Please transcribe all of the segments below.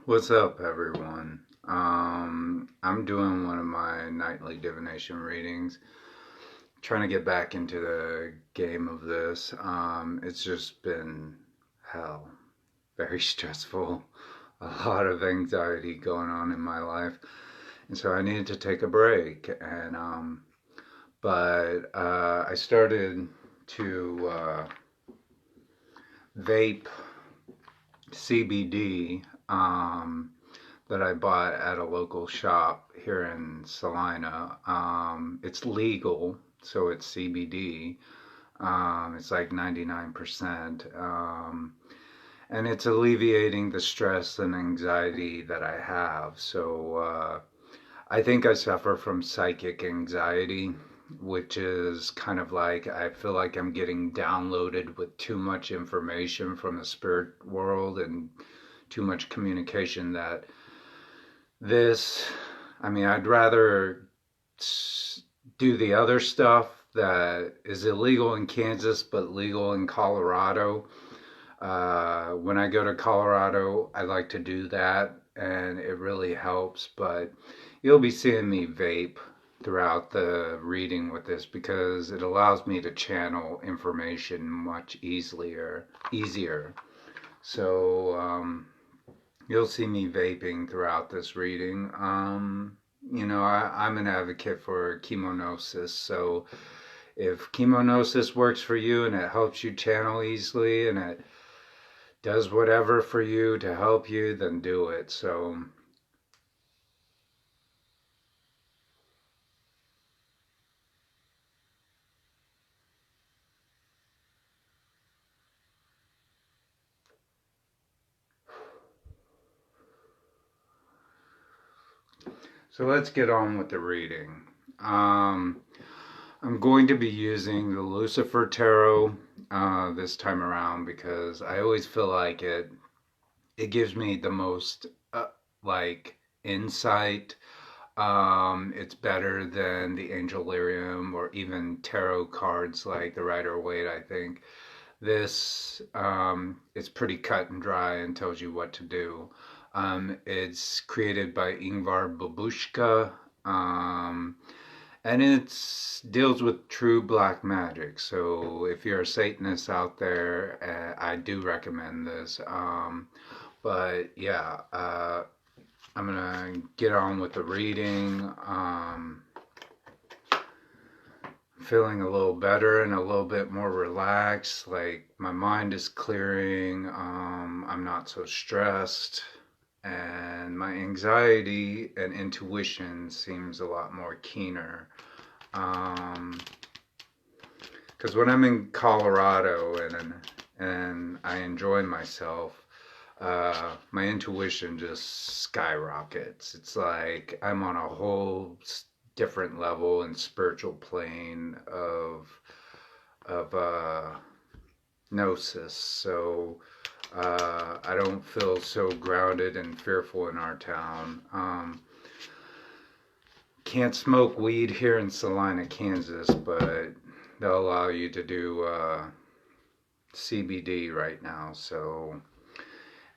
What's up, everyone? I'm doing one of my nightly divination readings, trying to get back into the game of this. It's just been hell, very stressful, a lot of anxiety going on in my life, and so I needed to take a break. But I started to vape CBD. That I bought at a local shop here in Salina. It's legal, so it's CBD. It's like 99%. And it's alleviating the stress and anxiety that I have. So I think I suffer from psychic anxiety, which is kind of like I feel like I'm getting downloaded with too much information from the spirit world and too much communication that this, I mean, I'd rather do the other stuff that is illegal in Kansas but legal in Colorado. When I go to Colorado, I like to do that and it really helps. But you'll be seeing me vape throughout the reading with this because it allows me to channel information much easier. So you'll see me vaping throughout this reading. I'm an advocate for chemonosis, so if chemonosis works for you and it helps you channel easily and it does whatever for you to help you, then do it. So let's get on with the reading. Um, I'm going to be using the Lucifer Tarot this time around because I always feel like it gives me the most like insight. It's better than the Angel Lyrium or even tarot cards like the Rider Waite, I think. This it's pretty cut and dry and tells you what to do. It's created by Ingvar Babushka, and it deals with true black magic. So if you're a Satanist out there, I do recommend this. But yeah, I'm gonna get on with the reading. Feeling a little better and a little bit more relaxed. Like my mind is clearing. I'm not so stressed. And my anxiety and intuition seems a lot more keener. Because when I'm in Colorado and I enjoy myself, my intuition just skyrockets. It's like I'm on a whole different level and spiritual plane of gnosis. So I don't feel so grounded and fearful in our town. Can't smoke weed here in Salina, Kansas, but they'll allow you to do CBD right now. So,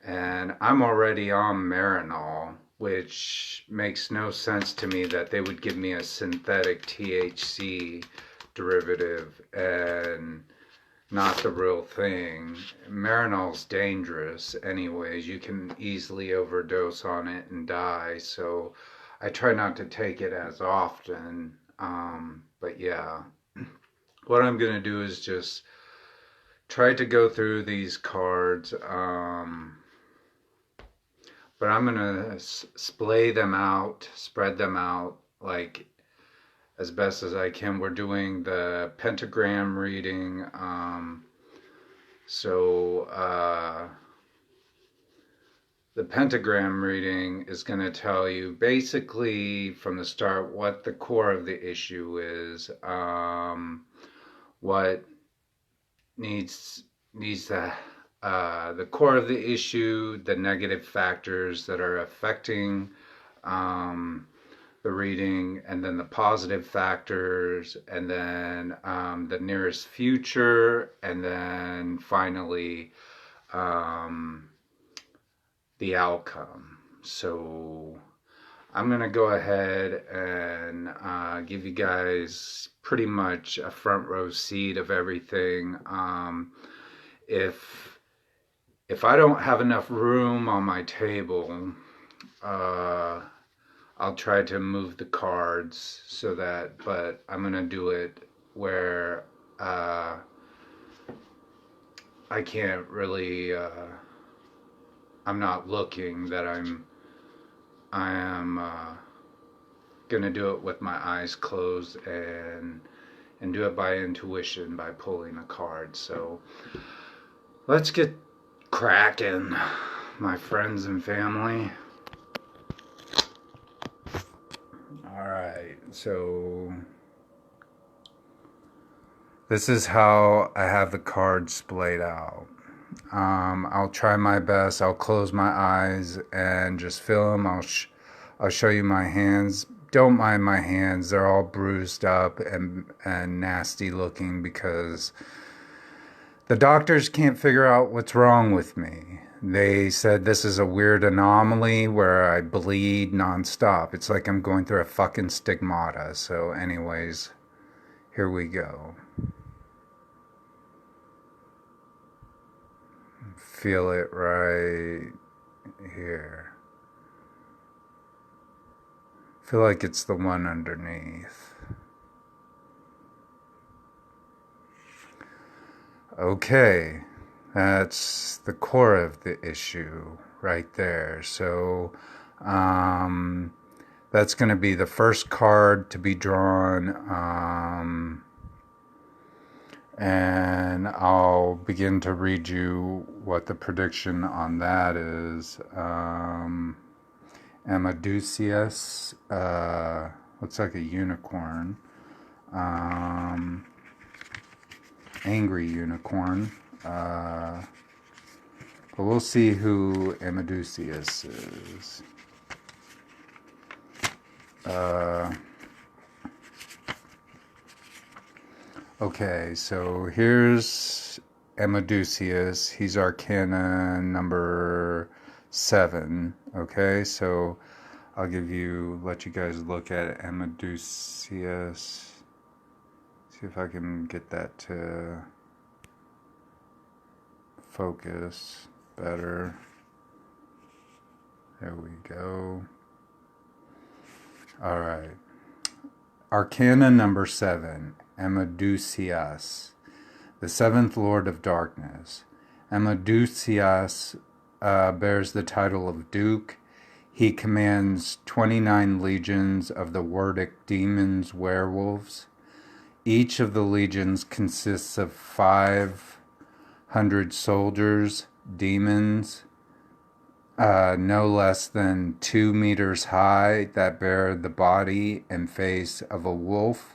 and I'm already on Marinol, which makes no sense to me that they would give me a synthetic THC derivative and not the real thing. Marinol's dangerous anyways. You can easily overdose on it and die. So I try not to take it as often. But yeah, what I'm going to do is just try to go through these cards. But I'm going to spread them out like as best as I can. We're doing the pentagram reading. So the pentagram reading is going to tell you basically from the start what the core of the issue is, what needs to the core of the issue, the negative factors that are affecting the reading, and then the positive factors, and then the nearest future, and then finally the outcome. So I'm going to go ahead and give you guys pretty much a front row seat of everything. If I don't have enough room on my table, uh, I'll try to move the cards so that, but I'm going to do it where I can't really, I'm not looking, that I am gonna do it with my eyes closed and do it by intuition by pulling a card. So let's get cracking, my friends and family. All right, so this is how I have the cards splayed out. I'll try my best. I'll close my eyes and just feel them. I'll show you my hands. Don't mind my hands. They're all bruised up and nasty looking because the doctors can't figure out what's wrong with me. They said this is a weird anomaly where I bleed nonstop. It's like I'm going through a fucking stigmata. So anyways, here we go. Feel it right here. Feel like it's the one underneath. Okay, that's the core of the issue right there. So that's going to be the first card to be drawn. And I'll begin to read you what the prediction on that is. Amadusius, looks like a unicorn. Angry unicorn. But we'll see who Amadusius is. Okay, so here's Amadusius. He's Arcana number 7. Okay, so I'll let you guys look at Amadusius. See if I can get that to focus better. There we go. All right. Arcana number 7. Amadusius, the 7th Lord of Darkness. Amadusius bears the title of Duke. He commands 29 legions of the Wordic demons, werewolves. Each of the legions consists of 500 soldiers, demons, no less than 2 meters high, that bear the body and face of a wolf,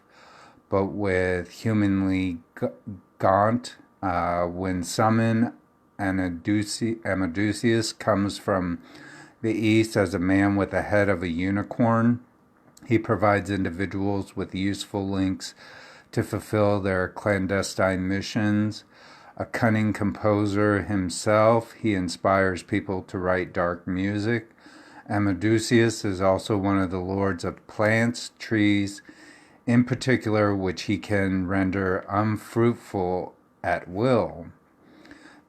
but with humanly gaunt. When summoned, Amadusius comes from the east as a man with the head of a unicorn. He provides individuals with useful links to fulfill their clandestine missions. A cunning composer himself, he inspires people to write dark music. Amadusius is also one of the lords of plants, trees, in particular, which he can render unfruitful at will.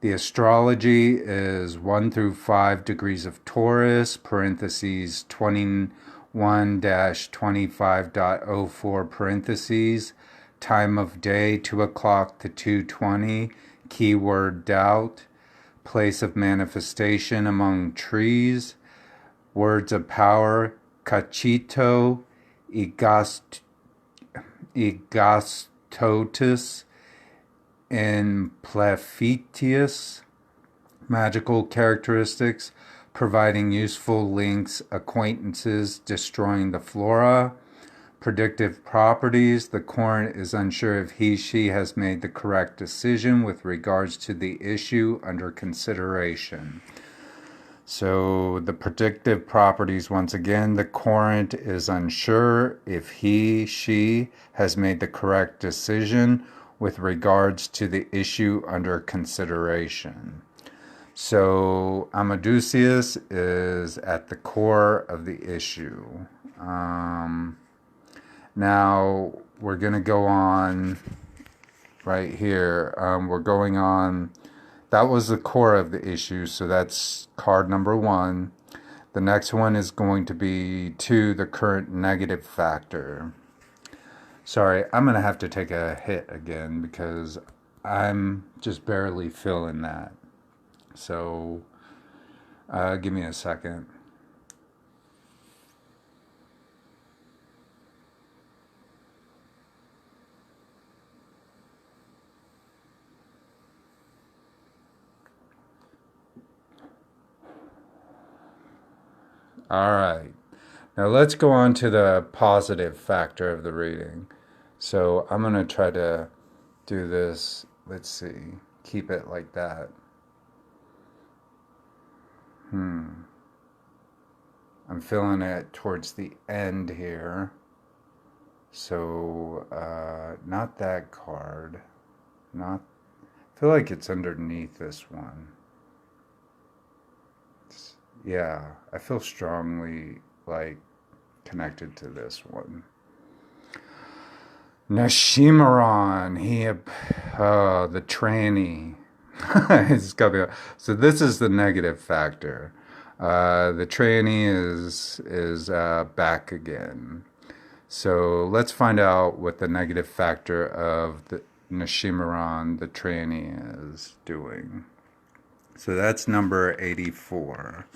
The astrology is 1 through 5 degrees of Taurus, parentheses 21-25.04 parentheses, time of day 2 o'clock to 2:20, keyword doubt, place of manifestation among trees, words of power, cachito, Egastotus, and Plephetius. Magical characteristics, providing useful links, acquaintances, destroying the flora. Predictive properties, the Corn is unsure if she has made the correct decision with regards to the issue under consideration. So the predictive properties, once again, the Corn is unsure if she has made the correct decision with regards to the issue under consideration. So Amadeus is at the core of the issue. Um, Now we're going to go on right here. We're going on. That was the core of the issue, so that's card number 1. The next one is going to be 2, the current negative factor. Sorry, I'm going to have to take a hit again because I'm just barely feeling that. So give me a second. All right. Now let's go on to the positive factor of the reading. So I'm going to try to do this. Let's see. Keep it like that. I'm feeling it towards the end here. So not that card. Not. I feel like it's underneath this one. Yeah, I feel strongly like connected to this one. Nashimaron, the tranny. It's got to be. So this is the negative factor. The tranny is back again. So let's find out what the negative factor of the Nashimaron, the tranny, is doing. So that's number 84.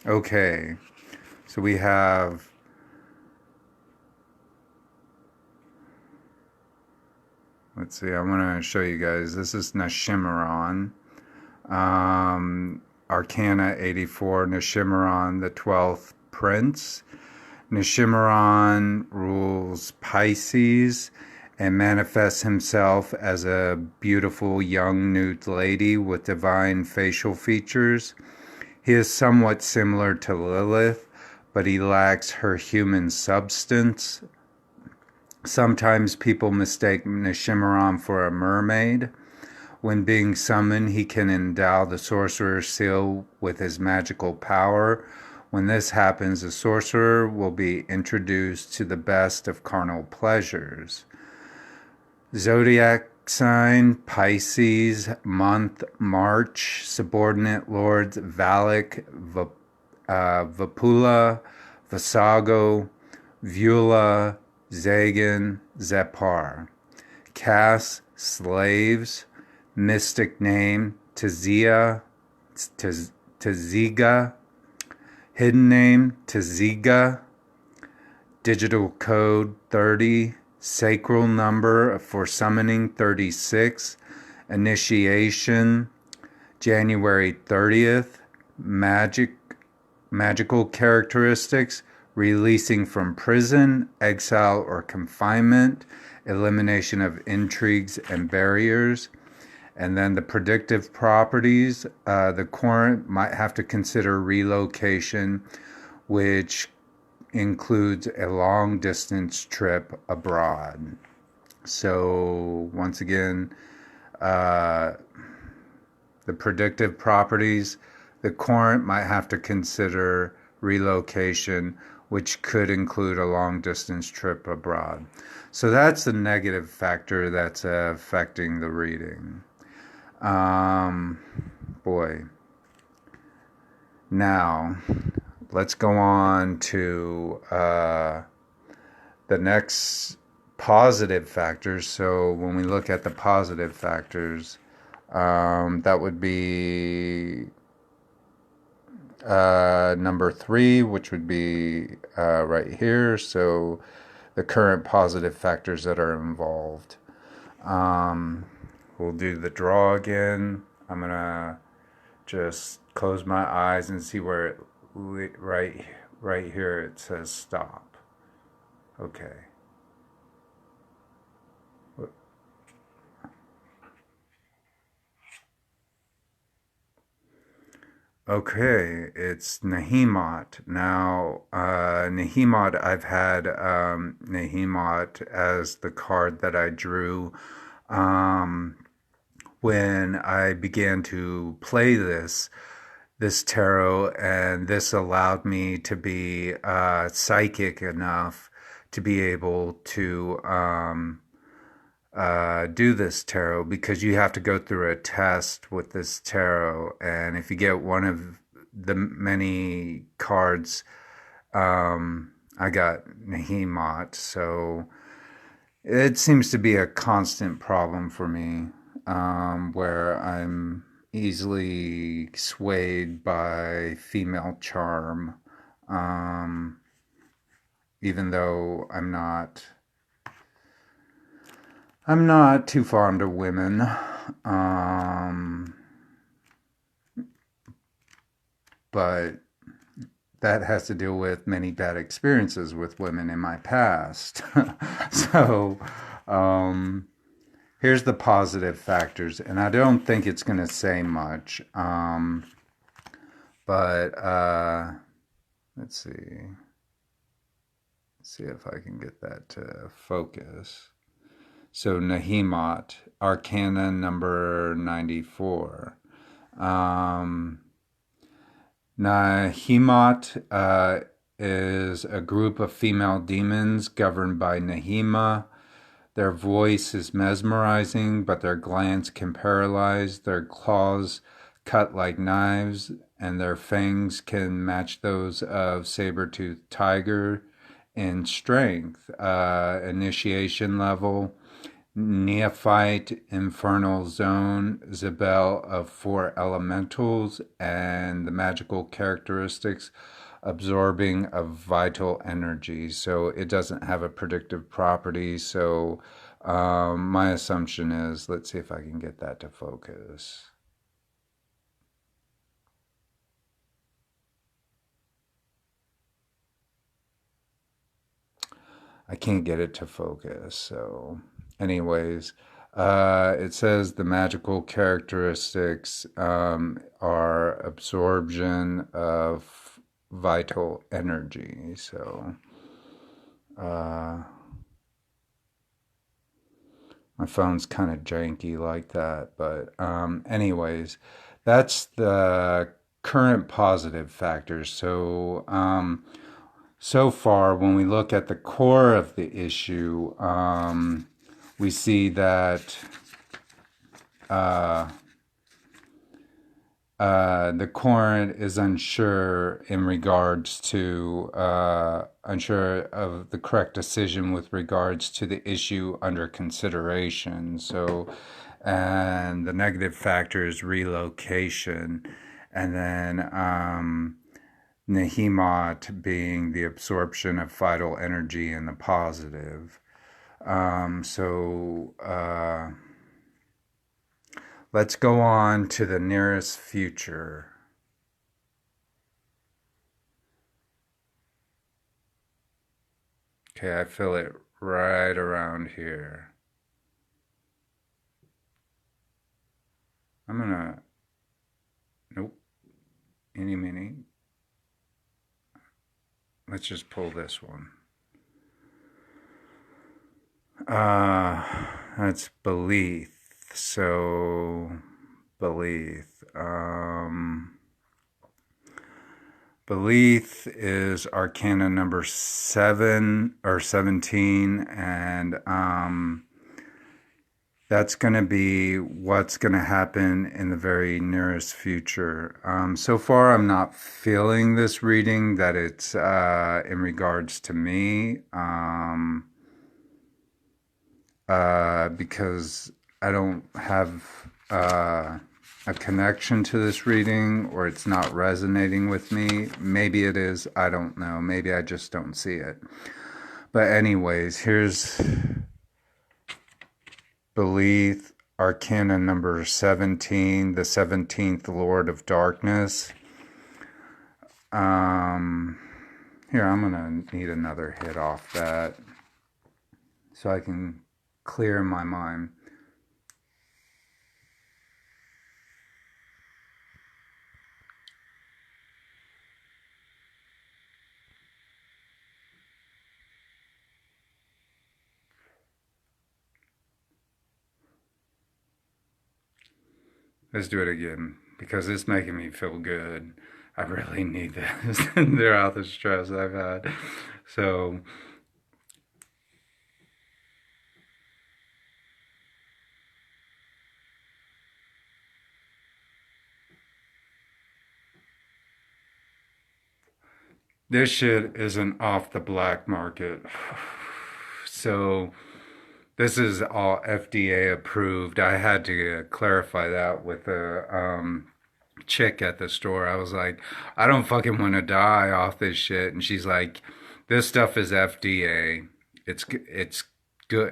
Okay, so we have let's see, I want to show you guys. This is Nashimaron. Arcana 84, Nashimaron, the 12th Prince. Nashimaron rules Pisces and manifests himself as a beautiful young nude lady with divine facial features. He is somewhat similar to Lilith, but he lacks her human substance. Sometimes people mistake Nashimaron for a mermaid. When being summoned, he can endow the sorcerer's seal with his magical power. When this happens, the sorcerer will be introduced to the best of carnal pleasures. Zodiac sign, Pisces. Month, March. Subordinate lords, Valak, Vipula, Vasago, Vula, Zagan, Zepar. Caste, slaves. Mystic name, Tziga. Hidden name, Tziga. Digital code 30. Sacral number for summoning 36. Initiation January 30th. Magical characteristics: releasing from prison, exile, or confinement, elimination of intrigues and barriers. And then the predictive properties, the current might have to consider relocation, which includes a long distance trip abroad. So once again, the predictive properties, the current might have to consider relocation, which could include a long distance trip abroad. So that's the negative factor that's affecting the reading. Boy. Now, let's go on to the next positive factors. So when we look at the positive factors, that would be number 3, which would be right here. So the current positive factors that are involved. We'll do the draw again. I'm going to just close my eyes and see where it, right here it says stop. Okay. Okay, it's Nahemat. Now, Nahemat, I've had Nahemat as the card that I drew um, when I began to play this tarot, and this allowed me to be psychic enough to be able to do this tarot, because you have to go through a test with this tarot, and if you get one of the many cards, I got Nahemat, so it seems to be a constant problem for me, where I'm easily swayed by female charm, um, even though I'm not too fond of women, but that has to deal with many bad experiences with women in my past. So, um, here's the positive factors, and I don't think it's going to say much, but let's see. See if I can get that to focus. So, Nahemat, Arcana number 94. Um, Nahemat is a group of female demons governed by Nahima. Their voice is mesmerizing, but their glance can paralyze. Their claws cut like knives, and their fangs can match those of saber-toothed tiger in strength. Initiation level: Neophyte, Infernal Zone, Zabel of 4 elementals, and the magical characteristics: absorbing of vital energy. So it doesn't have a predictive property. So my assumption is, let's see if I can get that to focus. I can't get it to focus. So, anyways, it says the magical characteristics are absorption of vital energy. So, uh, my phone's kind of janky like that. But, anyways, that's the current positive factors. So, so far, when we look at the core of the issue, we see that the court is unsure in regards to unsure of the correct decision with regards to the issue under consideration. So, and the negative factor is relocation, and then Nahemat being the absorption of vital energy in the positive. Let's go on to the nearest future. Okay, I feel it right around here. I'm gonna, nope, any mini. Let's just pull this one. That's belief. So, belief. Belief is Arcana number 7 or 17, and that's going to be what's going to happen in the very nearest future. So far, I'm not feeling this reading that it's in regards to me, because I don't have a connection to this reading, or it's not resonating with me. Maybe it is. I don't know. Maybe I just don't see it. But anyways, here's Belief, Arcana number 17, the 17th Lord of Darkness. Here, I'm going to need another hit off that so I can clear my mind. Let's do it again because it's making me feel good. I really need this throughout the stress I've had. So, this shit isn't off the black market. So, this is all FDA approved. I had to clarify that with a chick at the store. I was like, I don't fucking want to die off this shit. And she's like, this stuff is FDA. It's good.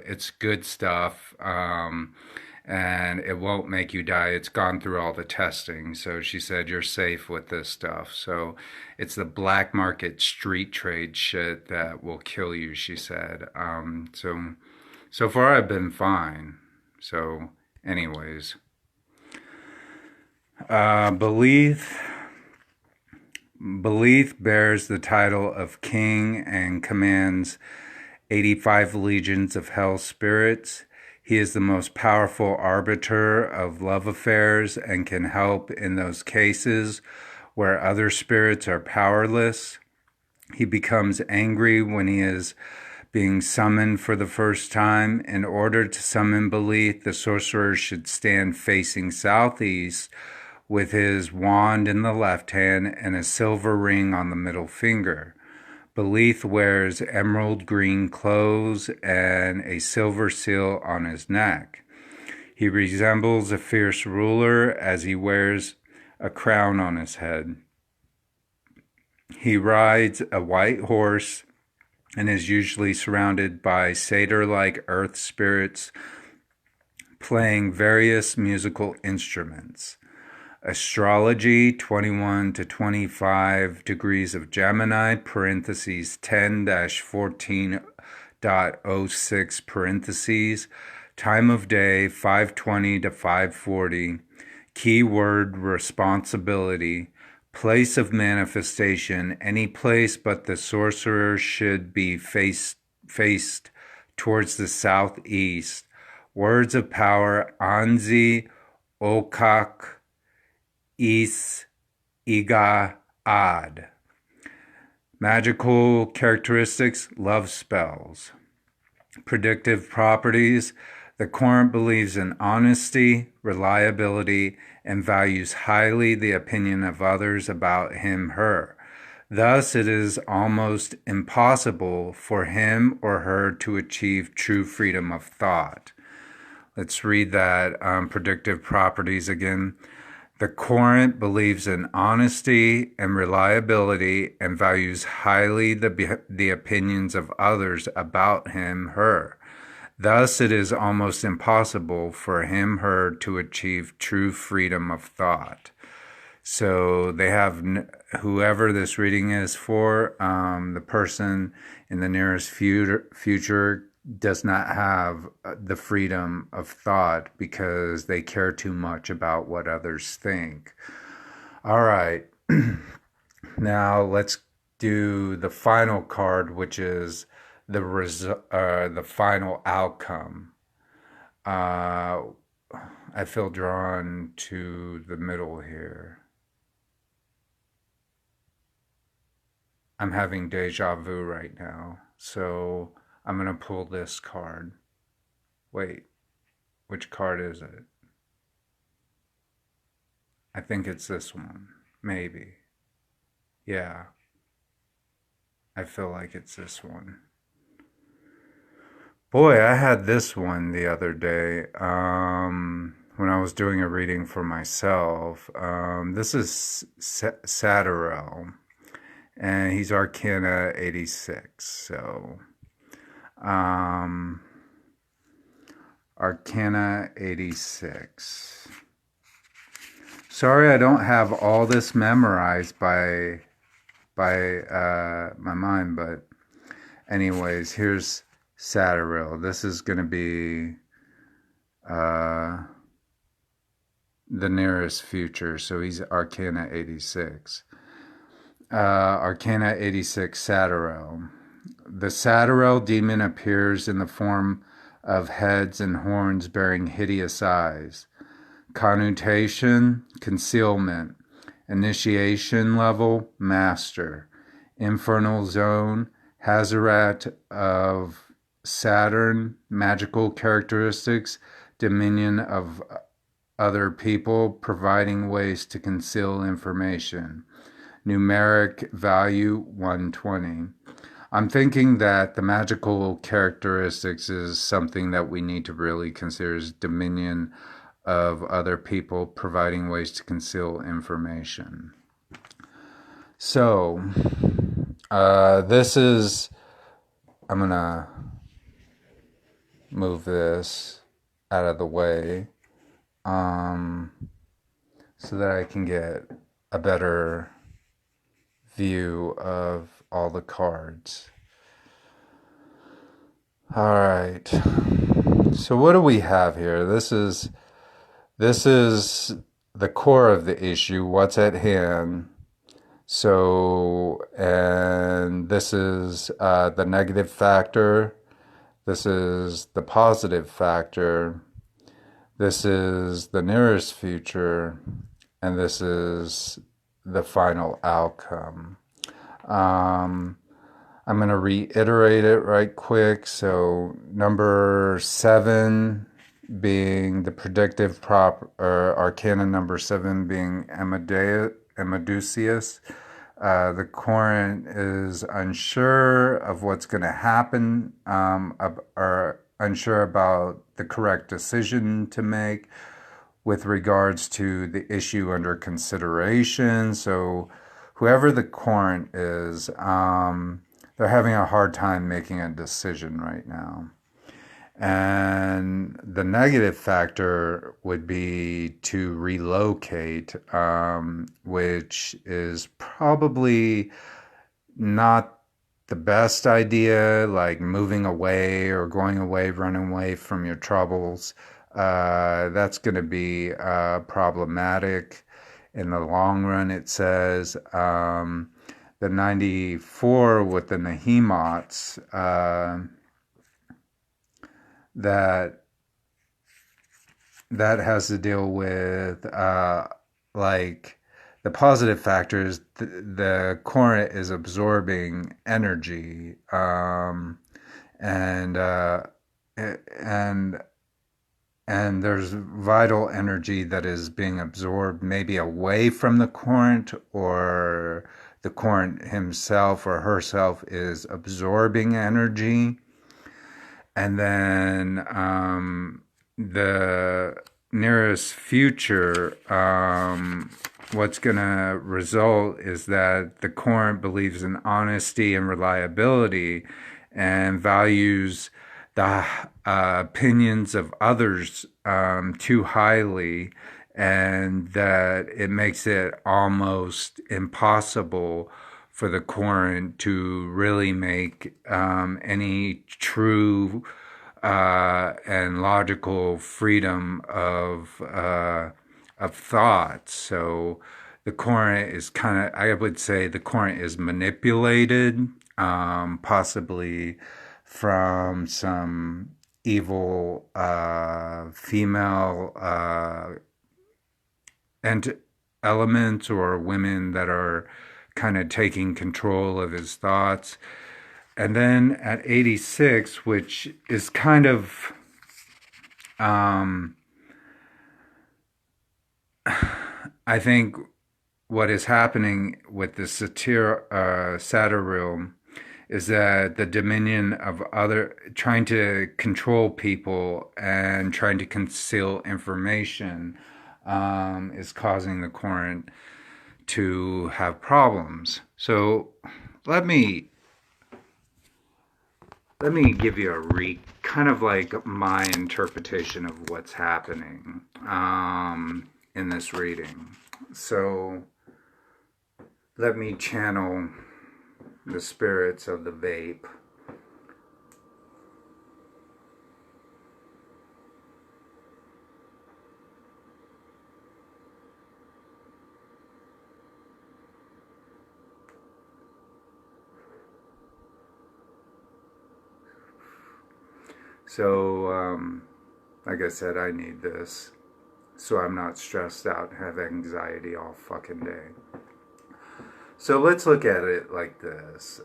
It's good stuff. And it won't make you die. It's gone through all the testing. So she said, you're safe with this stuff. So it's the black market street trade shit that will kill you, she said. So far I've been fine. So, anyways, Belief Belief bears the title of king and commands 85 legions of hell spirits. He is the most powerful arbiter of love affairs and can help in those cases where other spirits are powerless. He becomes angry when he is being summoned for the first time. In order to summon Belief, the sorcerer should stand facing southeast with his wand in the left hand and a silver ring on the middle finger. Belief wears emerald green clothes and a silver seal on his neck. He resembles a fierce ruler as he wears a crown on his head. He rides a white horse and is usually surrounded by satyr-like earth spirits playing various musical instruments. Astrology, 21 to 25 degrees of Gemini, parentheses 10-14.06 parentheses, time of day 5:20 to 5:40, keyword responsibility, place of manifestation, any place but the sorcerer should be faced towards the southeast. Words of power, Anzi, Okak, Is, Iga, Ad. Magical characteristics, love spells. Predictive properties, the Quorant believes in honesty, reliability, and values highly the opinion of others about him, her. Thus, it is almost impossible for him or her to achieve true freedom of thought. Let's read that predictive properties again. The Quorant believes in honesty and reliability and values highly the opinions of others about him, her. Thus, it is almost impossible for him, her to achieve true freedom of thought. So they have, whoever this reading is for, the person in the nearest future does not have the freedom of thought because they care too much about what others think. All right. Now let's do the final card, which is the final outcome. I feel drawn to the middle here. I'm having deja vu right now, so I'm going to pull this card. Wait, which card is it? I think it's this one. Maybe. Yeah. I feel like it's this one. Boy, I had this one the other day when I was doing a reading for myself. This is Saturel, and he's Arcana 86. So, Arcana 86. Sorry, I don't have all this memorized by my mind, but anyways, here's Saturil. This is going to be the nearest future, so he's Arcana 86. Arcana 86 Saturil. The Saturil demon appears in the form of heads and horns bearing hideous eyes. Connotation, concealment. Initiation level, master. Infernal zone, Hazarat of Saturn, magical characteristics, dominion of other people, providing ways to conceal information. Numeric value 120. I'm thinking that the magical characteristics is something that we need to really consider as dominion of other people, providing ways to conceal information. So, this is, I'm going to move this out of the way so that I can get a better view of all the cards. All right. So what do we have here? This is the core of the issue, what's at hand. So, and this is the negative factor. This is the positive factor. This is the nearest future. And this is the final outcome. I'm going to reiterate it right quick. So number 7 being the predictive arcana, number 7 being Amadeus. The Courant is unsure of what's going to happen, or unsure about the correct decision to make with regards to the issue under consideration. So whoever the Courant is, they're having a hard time making a decision right now. And the negative factor would be to relocate, which is probably not the best idea, like moving away or going away, running away from your troubles. That's going to be problematic in the long run, it says. The 94 with the Nahimots, that has to deal with like the positive factors. The Courant is absorbing energy, and there's vital energy that is being absorbed, maybe away from the Courant, or the Courant himself or herself is absorbing energy. And then the nearest future, what's going to result is that the Courant believes in honesty and reliability and values the opinions of others too highly, and that it makes it almost impossible for the Courant to really make any true and logical freedom of thought. So the Courant is kind of, I would say the Courant is manipulated, possibly from some evil female elements or women that are kind of taking control of his thoughts. And then at 86, which is kind of I think what is happening with the Satyr is that the dominion of other, trying to control people and trying to conceal information, is causing the Courant to have problems. So let me give you kind of like my interpretation of what's happening in this reading. So let me channel the spirits of the vape. So, like I said, I need this. so I'm not stressed out and have anxiety all fucking day. So let's look at it like this.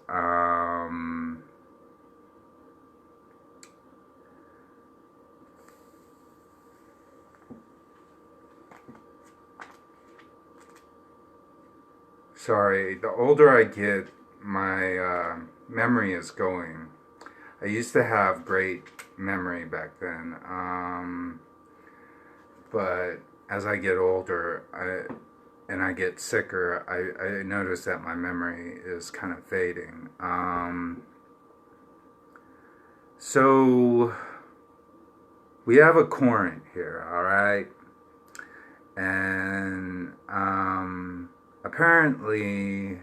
Sorry, the older I get, my memory is going. I used to have great memory back then, but as I get older, and I get sicker, I notice that my memory is kind of fading. So we have a current here, all right, and apparently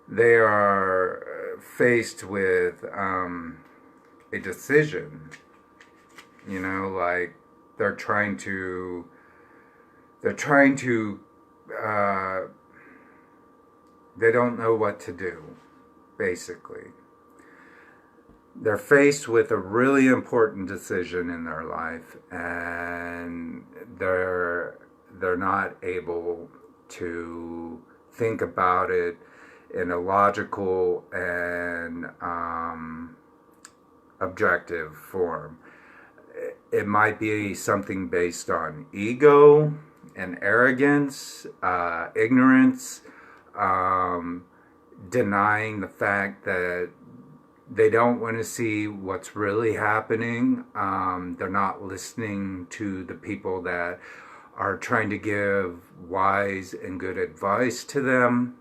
they are faced with a decision. You know, like they're trying to they don't know what to do, basically. They're faced with a really important decision in their life, and they're not able to think about it in a logical and objective form. It might be something based on ego and arrogance, ignorance, denying the fact that they don't want to see what's really happening. They're not listening to the people that are trying to give wise and good advice to them.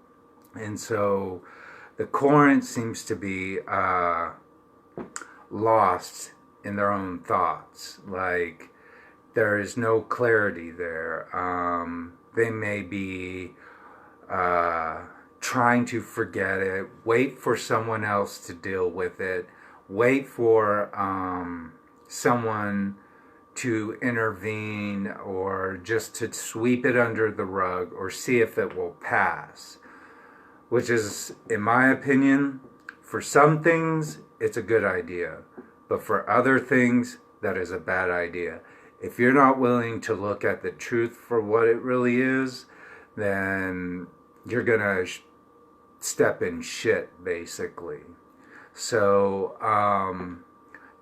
And so the current seems to be lost in their own thoughts. Like there is no clarity there. They may be trying to forget it, wait for someone else to deal with it, wait for someone to intervene or just to sweep it under the rug or see if it will pass. Which is, in my opinion, for some things, it's a good idea. But for other things, that is a bad idea. If you're not willing to look at the truth for what it really is, then you're going to step in shit, basically. So,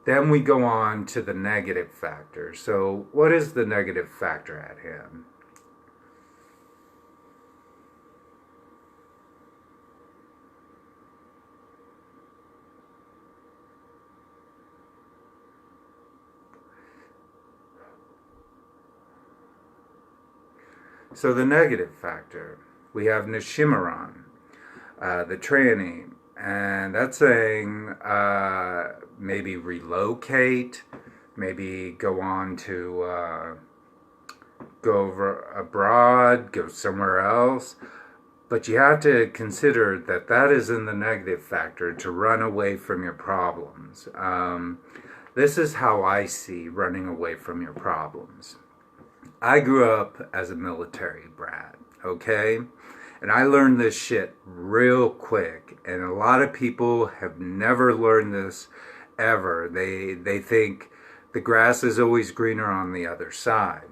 then we go on to the negative factor. So, what is the negative factor at hand? So the negative factor, we have Nishimaran, the tranny, and that's saying maybe relocate, maybe go on to go over abroad, go somewhere else. But you have to consider that that is in the negative factor, to run away from your problems. This is how I see running away from your problems. I grew up as a military brat, okay? And I learned this shit real quick. And a lot of people have never learned this ever. They think the grass is always greener on the other side.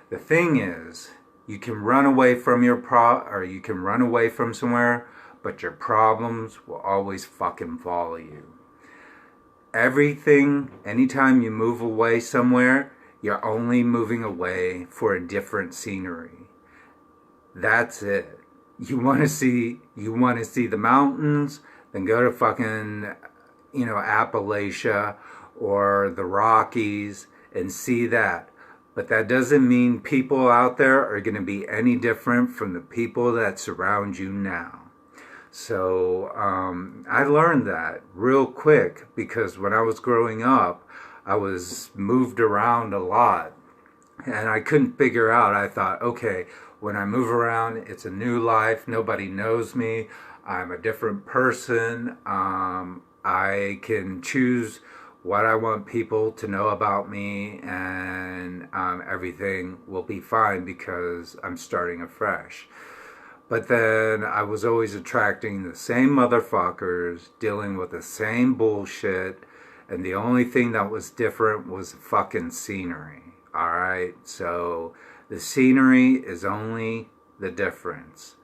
The thing is, you can run away from or you can run away from somewhere, but your problems will always fucking follow you. Everything, anytime you move away somewhere, you're only moving away for a different scenery. That's it. You want to see the mountains, then go to fucking, Appalachia or the Rockies and see that. But that doesn't mean people out there are going to be any different from the people that surround you now. So I learned that real quick because when I was growing up, I was moved around a lot and I couldn't figure out. I thought, okay, when I move around, it's a new life. Nobody knows me. I'm a different person. I can choose what I want people to know about me, and everything will be fine because I'm starting afresh. But then I was always attracting the same motherfuckers, dealing with the same bullshit, and the only thing that was different was fucking scenery. All right. So the scenery is only the difference.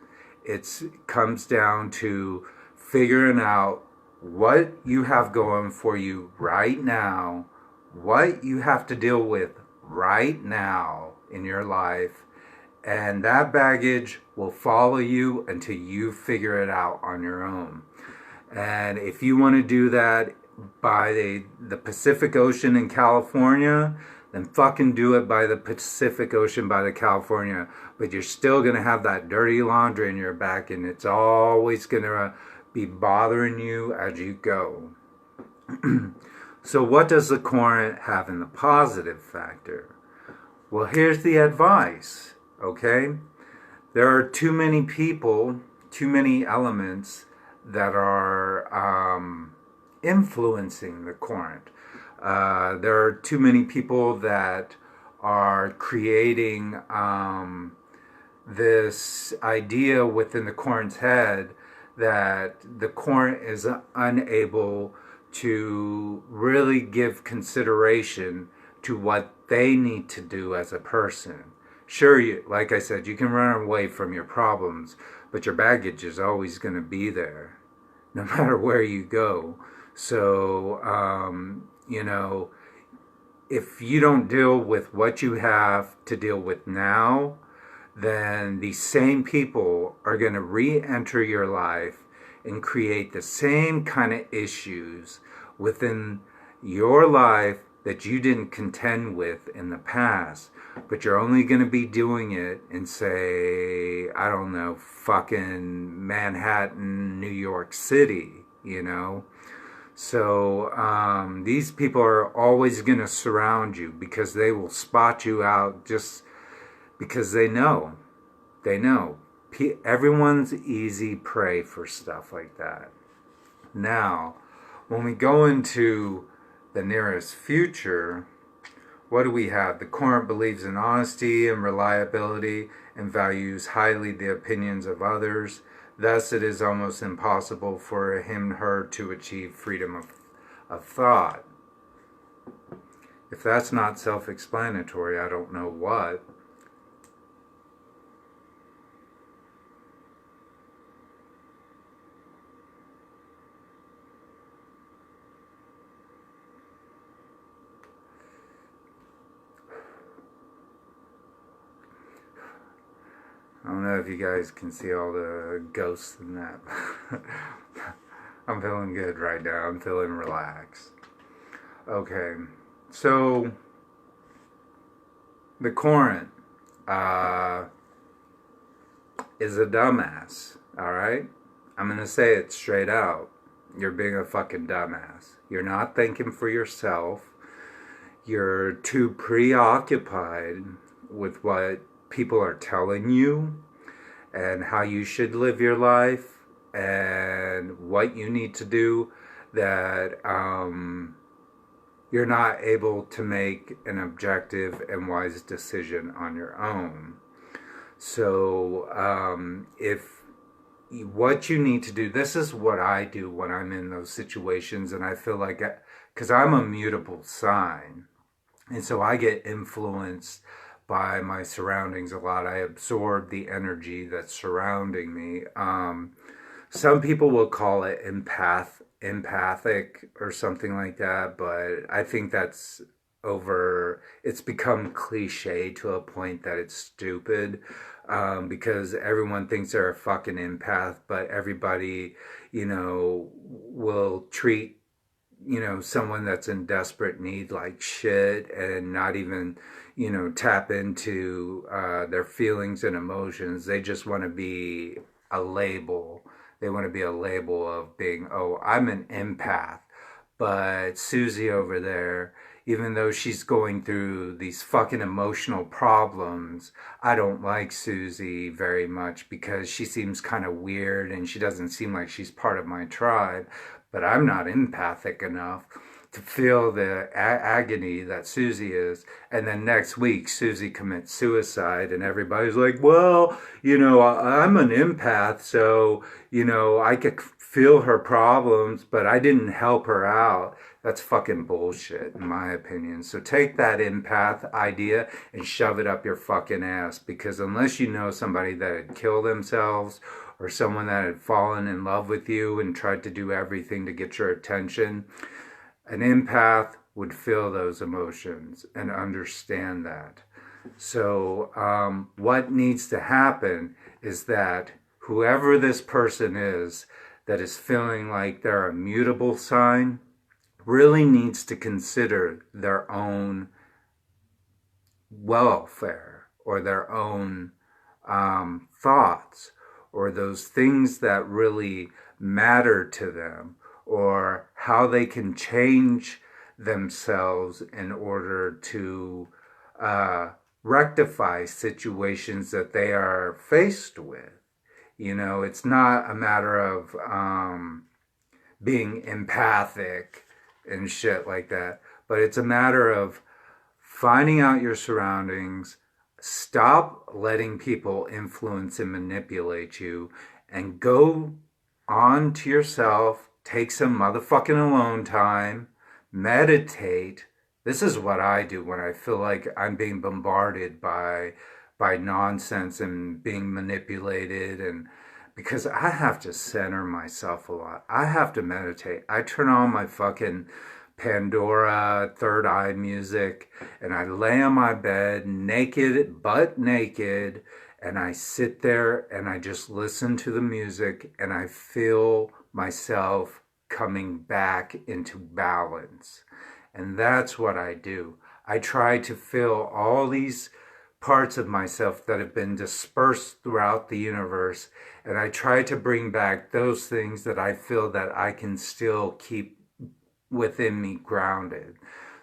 It comes down to figuring out what you have going for you right now, what you have to deal with right now in your life, and that baggage will follow you until you figure it out on your own. And if you want to do that by the Pacific Ocean in California, then fucking do it by the Pacific Ocean by the California. But you're still going to have that dirty laundry in your back, and it's always going to be bothering you as you go. So what does the current have in the positive factor? Well, here's the advice, okay? There are too many people, too many elements that are influencing the current. There are too many people that are creating this idea within the current's head that the current is unable to really give consideration to what they need to do as a person. Sure, like I said, you can run away from your problems, but your baggage is always going to be there, no matter where you go. So, if you don't deal with what you have to deal with now, then these same people are going to re-enter your life and create the same kind of issues within your life that you didn't contend with in the past, but you're only going to be doing it in, say, I don't know, fucking Manhattan, New York City, So these people are always going to surround you because they will spot you out just because they know. They know. Everyone's easy prey for stuff like that. Now, when we go into the nearest future, what do we have? The current believes in honesty and reliability and values highly the opinions of others. Thus, it is almost impossible for him or her to achieve freedom of thought. If that's not self-explanatory, I don't know what. I don't know if you guys can see all the ghosts in that. I'm feeling good right now. I'm feeling relaxed. Okay, so the current is a dumbass, alright? I'm going to say it straight out. You're being a fucking dumbass. You're not thinking for yourself. You're too preoccupied with what people are telling you and how you should live your life and what you need to do that you're not able to make an objective and wise decision on your own. So if what you need to do, this is what I do when I'm in those situations, and I feel like, because I'm a mutable sign, and so I get influenced by my surroundings a lot. I absorb the energy that's surrounding me. Some people will call it empathic or something like that, but I think that's it's become cliche to a point that it's stupid, because everyone thinks they're a fucking empath, but everybody, will treat, someone that's in desperate need like shit and not even, tap into their feelings and emotions. They just want to be a label. They want to be a label of being, oh, I'm an empath. But Susie over there, even though she's going through these fucking emotional problems, I don't like Susie very much because she seems kind of weird and she doesn't seem like she's part of my tribe. But I'm not empathic enough to feel the agony that Susie is. And then next week, Susie commits suicide, and everybody's like, well, I'm an empath, so, I could feel her problems, but I didn't help her out. That's fucking bullshit, in my opinion. So take that empath idea and shove it up your fucking ass, because unless you know somebody that had killed themselves or someone that had fallen in love with you and tried to do everything to get your attention, an empath would feel those emotions and understand that. So, what needs to happen is that whoever this person is that is feeling like they're a mutable sign really needs to consider their own welfare or their own thoughts or those things that really matter to them, or how they can change themselves in order to rectify situations that they are faced with. You know, it's not a matter of being empathic and shit like that, but it's a matter of finding out your surroundings, stop letting people influence and manipulate you, and go on to yourself, take some motherfucking alone time, meditate. This is what I do when I feel like I'm being bombarded by nonsense and being manipulated, and because I have to center myself a lot. I have to meditate. I turn on my fucking Pandora third eye music and I lay on my bed naked, butt naked, and I sit there and I just listen to the music and I feel myself coming back into balance. And that's what I do. I try to feel all these parts of myself that have been dispersed throughout the universe, and I try to bring back those things that I feel that I can still keep within me grounded.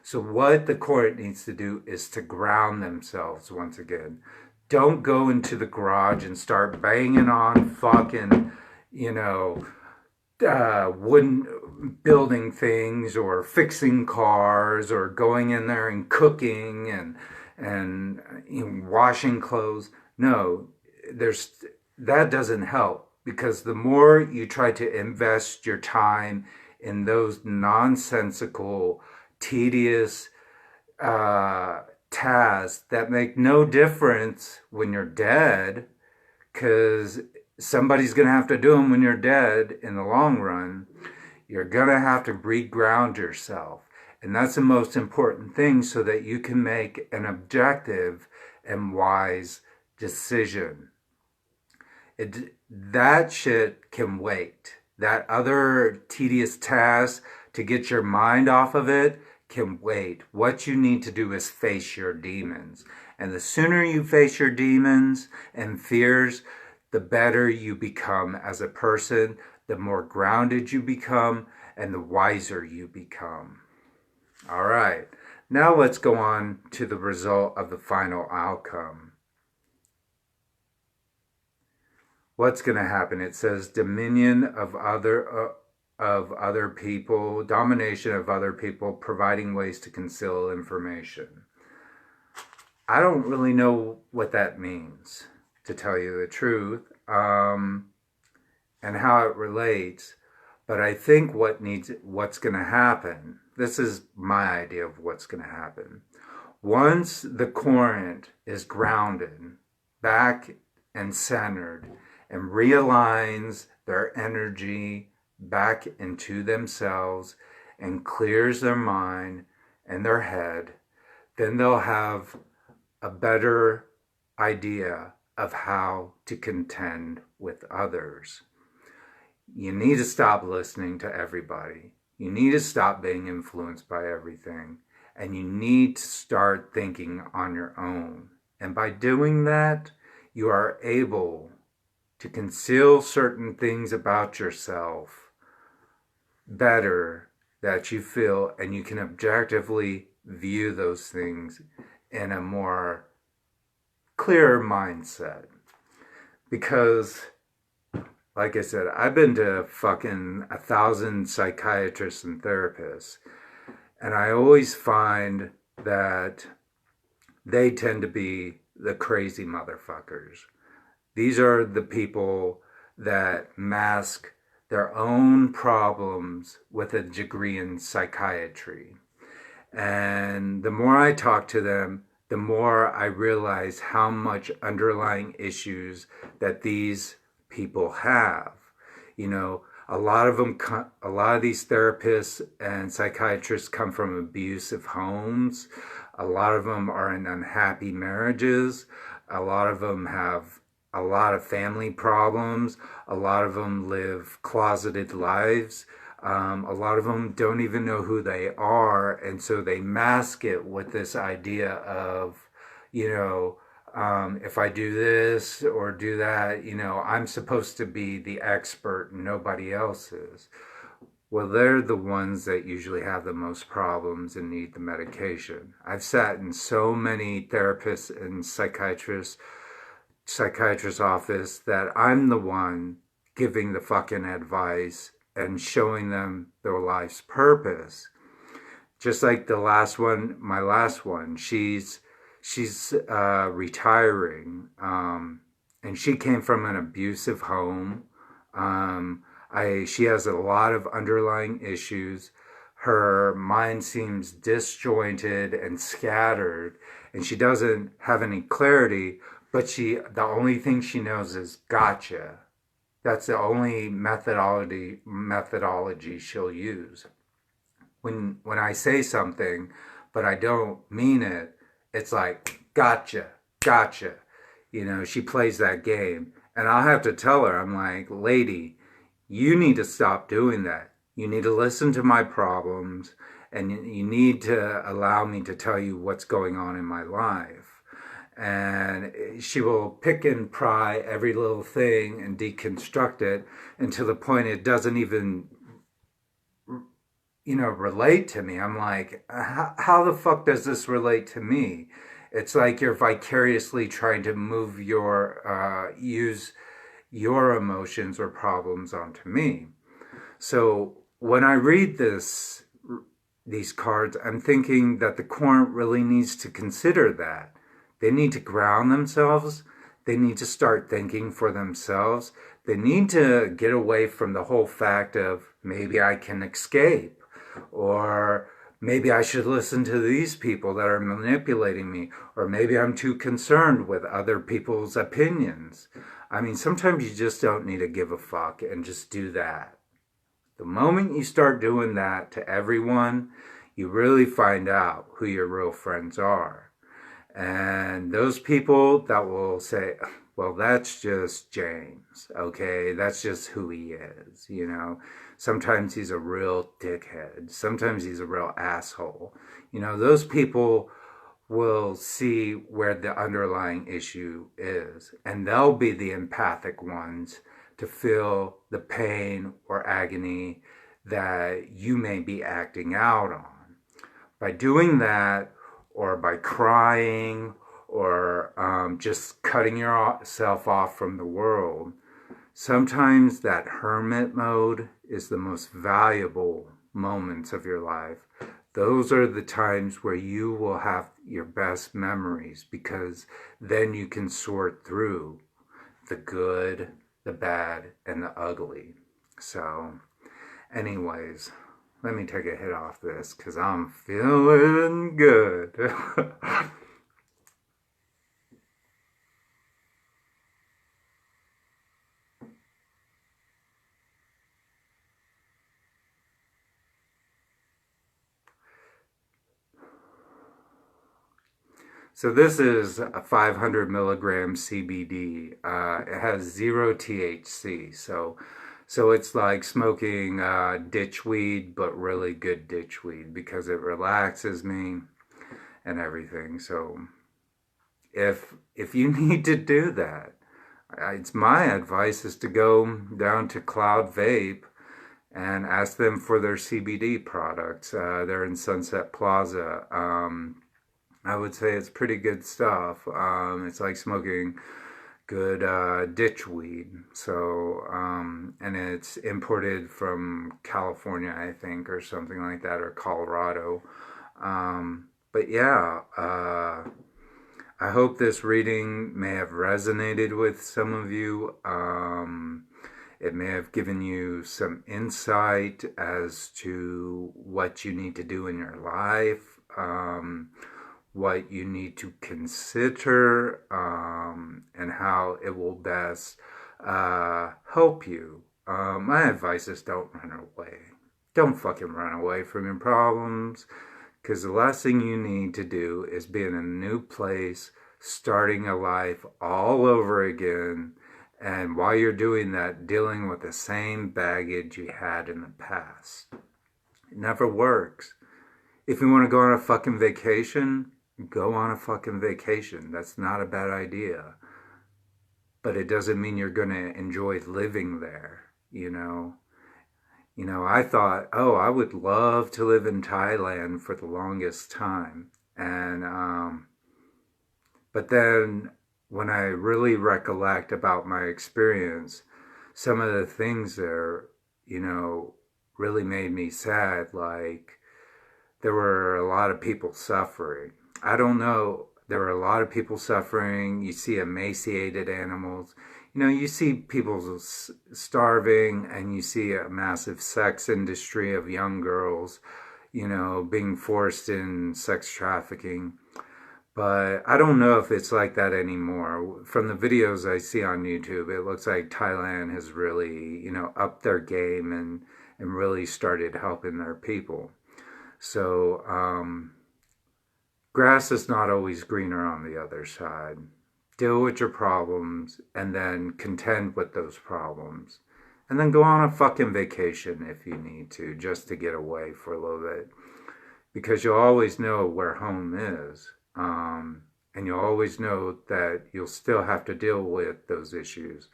So what the court needs to do is to ground themselves once again. Don't go into the garage and start banging on fucking, wooden building things or fixing cars or going in there and cooking and washing clothes. No, that doesn't help, because the more you try to invest your time in those nonsensical, tedious tasks that make no difference when you're dead, because somebody's going to have to do them when you're dead in the long run, you're going to have to reground yourself. And that's the most important thing, so that you can make an objective and wise decision. That shit can wait. That other tedious task to get your mind off of it can wait. What you need to do is face your demons. And the sooner you face your demons and fears, the better you become as a person, the more grounded you become, and the wiser you become. All right, now let's go on to the result of the final outcome. What's going to happen? It says dominion of other people, domination of other people, providing ways to conceal information. I don't really know what that means, to tell you the truth, and how it relates. But I think what's going to happen, this is my idea of what's going to happen. Once the current is grounded, back and centered, and realigns their energy back into themselves and clears their mind and their head, then they'll have a better idea of how to contend with others. You need to stop listening to everybody. You need to stop being influenced by everything. And you need to start thinking on your own. And by doing that, you are able to conceal certain things about yourself better that you feel, and you can objectively view those things in a more clear mindset. Because, like I said, I've been to fucking 1,000 psychiatrists and therapists, and I always find that they tend to be the crazy motherfuckers. These are the people that mask their own problems with a degree in psychiatry. And the more I talk to them, the more I realize how much underlying issues that these people have. You know, a lot of these therapists and psychiatrists come from abusive homes. A lot of them are in unhappy marriages. A lot of them have a lot of family problems. A lot of them live closeted lives. A lot of them don't even know who they are, and so they mask it with this idea of, you know, if I do this or do that, you know, I'm supposed to be the expert and nobody else is. Well, they're the ones that usually have the most problems and need the medication. I've sat in so many therapists and psychiatrist's office that I'm the one giving the fucking advice and showing them their life's purpose. Just like the last one, my last one, she's retiring, and she came from an abusive home. She has a lot of underlying issues. Her mind seems disjointed and scattered, and she doesn't have any clarity. But the only thing she knows is gotcha. That's the only methodology she'll use. When I say something, but I don't mean it, it's like gotcha, gotcha. You know, she plays that game, and I'll have to tell her, I'm like, lady, you need to stop doing that. You need to listen to my problems, and you need to allow me to tell you what's going on in my life. And she will pick and pry every little thing and deconstruct it until the point it doesn't even, you know, relate to me. I'm like, how the fuck does this relate to me? It's like you're vicariously trying to use your emotions or problems onto me. So when I read these cards, I'm thinking that the court really needs to consider that. They need to ground themselves. They need to start thinking for themselves. They need to get away from the whole fact of maybe I can escape, or maybe I should listen to these people that are manipulating me, or maybe I'm too concerned with other people's opinions. I mean, sometimes you just don't need to give a fuck and just do that. The moment you start doing that to everyone, you really find out who your real friends are. And those people that will say, well, that's just James, okay? That's just who he is, you know? Sometimes he's a real dickhead. Sometimes he's a real asshole. You know, those people will see where the underlying issue is, and they'll be the empathic ones to feel the pain or agony that you may be acting out on. By doing that, or by crying, or just cutting yourself off from the world, sometimes that hermit mode is the most valuable moments of your life. Those are the times where you will have your best memories, because then you can sort through the good, the bad, and the ugly. So, anyways, let me take a hit off this because I'm feeling good. So this is a 500 milligram CBD. It has zero THC. So it's like smoking ditch weed, but really good ditch weed, because it relaxes me and everything. So if you need to do that, it's my advice is to go down to Cloud Vape and ask them for their CBD products. They're in Sunset Plaza. I would say it's pretty good stuff. It's like smoking good ditch weed. So, and it's imported from California, I think, or something like that, or Colorado. But yeah, I hope this reading may have resonated with some of you. It may have given you some insight as to what you need to do in your life, what you need to consider, and how it will best help you. My advice is don't run away. Don't fucking run away from your problems, because the last thing you need to do is be in a new place, starting a life all over again, and while you're doing that, dealing with the same baggage you had in the past. It never works. If you want to go on a fucking vacation, go on a fucking vacation. That's not a bad idea. But it doesn't mean you're going to enjoy living there, you know. I thought, oh, I would love to live in Thailand for the longest time. But then when I really recollect about my experience, some of the things there, really made me sad. Like, there were a lot of people suffering. I don't know. There were a lot of people suffering. You see emaciated animals. You see people starving, and you see a massive sex industry of young girls, being forced in sex trafficking. But I don't know if it's like that anymore. From the videos I see on YouTube, it looks like Thailand has really, upped their game and really started helping their people. So, grass is not always greener on the other side. Deal with your problems and then contend with those problems. And then go on a fucking vacation if you need to, just to get away for a little bit. Because you'll always know where home is. And you'll always know that you'll still have to deal with those issues.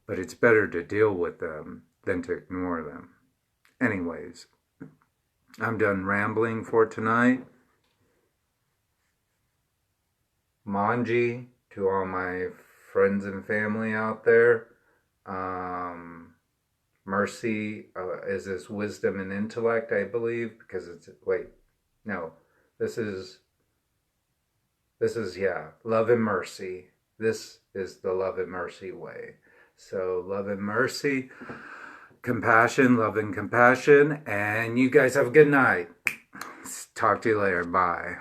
But it's better to deal with them than to ignore them. Anyways, I'm done rambling for tonight. Manji, to all my friends and family out there. Mercy is this wisdom and intellect, I believe, because this is love and mercy. This is the love and mercy way. So love and mercy, compassion, love and compassion, and you guys have a good night. Talk to you later. Bye.